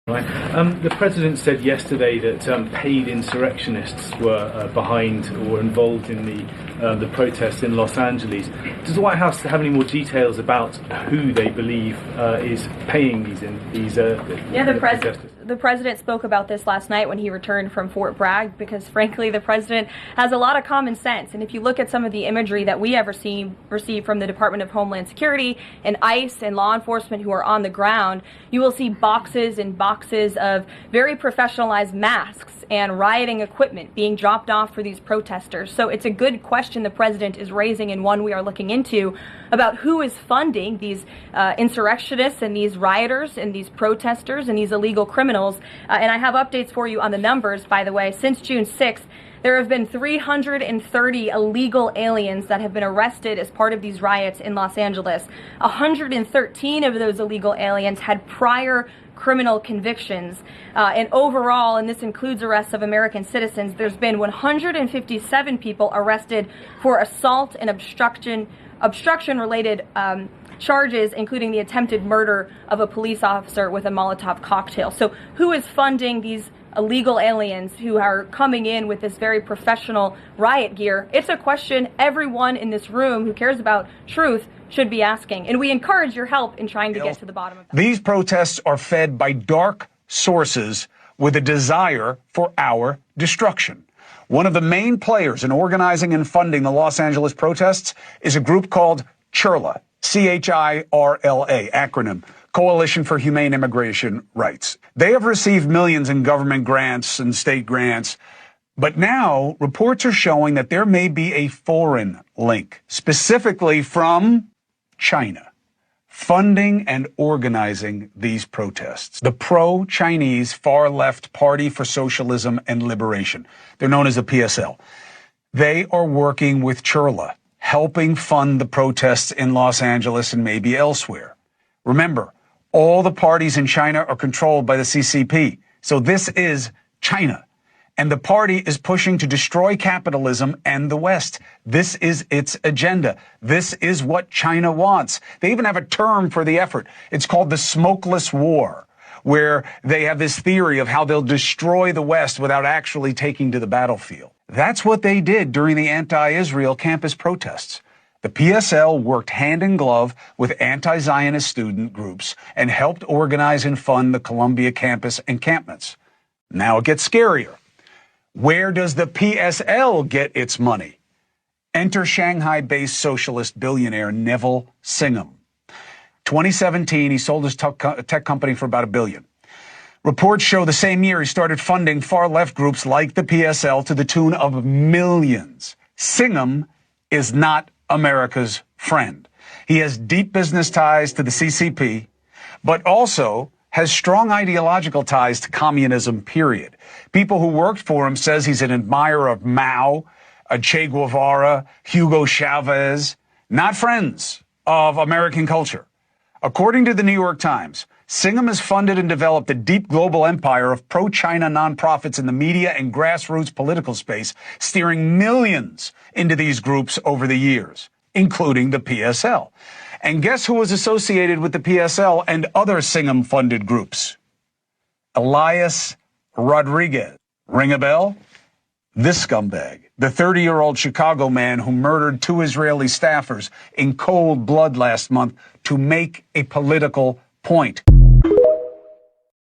Right. The president said yesterday that paid insurrectionists were behind or involved in the protests in Los Angeles. Does the White House have any more details about who they believe is paying these protesters? The president spoke about this last night when he returned from Fort Bragg, because frankly the president has a lot of common sense. And if you look at some of the imagery that we have received from the Department of Homeland Security and ICE and law enforcement who are on the ground, you will see boxes and boxes of very professionalized masks and rioting equipment being dropped off for these protesters. So it's a good question the president is raising, and one we are looking into, about who is funding these insurrectionists and these rioters and these protesters and these illegal criminals. And I have updates for you on the numbers, by the way. Since June 6th, there have been 330 illegal aliens that have been arrested as part of these riots in Los Angeles. 113 of those illegal aliens had prior criminal convictions. And overall, and this includes arrests of American citizens, there's been 157 people arrested for assault and obstruction-related charges, including the attempted murder of a police officer with a Molotov cocktail. So who is funding these illegal aliens who are coming in with this very professional riot gear? It's a question everyone in this room who cares about truth should be asking, and we encourage your help in trying to get to the bottom of that. These protests are fed by dark sources with a desire for our destruction. One of the main players in organizing and funding the Los Angeles protests is a group called CHIRLA, C-H-I-R-L-A, acronym, Coalition for Humane Immigration Rights. They have received millions in government grants and state grants, but now reports are showing that there may be a foreign link, specifically from China, funding and organizing these protests. The pro-Chinese far-left Party for Socialism and Liberation, they're known as the PSL. They are working with CHIRLA, helping fund the protests in Los Angeles and maybe elsewhere. Remember, all the parties in China are controlled by the CCP. So this is China. And the party is pushing to destroy capitalism and the West. This is its agenda. This is what China wants. They even have a term for the effort. It's called the smokeless war, where they have this theory of how they'll destroy the West without actually taking to the battlefield. That's what they did during the anti-Israel campus protests. The PSL worked hand in glove with anti-Zionist student groups and helped organize and fund the Columbia campus encampments. Now it gets scarier. Where does the PSL get its money? Enter Shanghai-based socialist billionaire Neville Singham. 2017, he sold his tech company for about $1 billion. Reports show the same year he started funding far-left groups like the PSL to the tune of millions. Singham is not America's friend. He has deep business ties to the CCP, but also has strong ideological ties to communism, period. People who worked for him says he's an admirer of Mao, Che Guevara, Hugo Chavez, not friends of American culture. According to the New York Times, Singham has funded and developed a deep global empire of pro-China nonprofits in the media and grassroots political space, steering millions into these groups over the years, including the PSL. And guess who was associated with the PSL and other Singham-funded groups? Elias Rodriguez. Ring a bell? This scumbag, the 30-year-old Chicago man who murdered 2 Israeli staffers in cold blood last month to make a political point.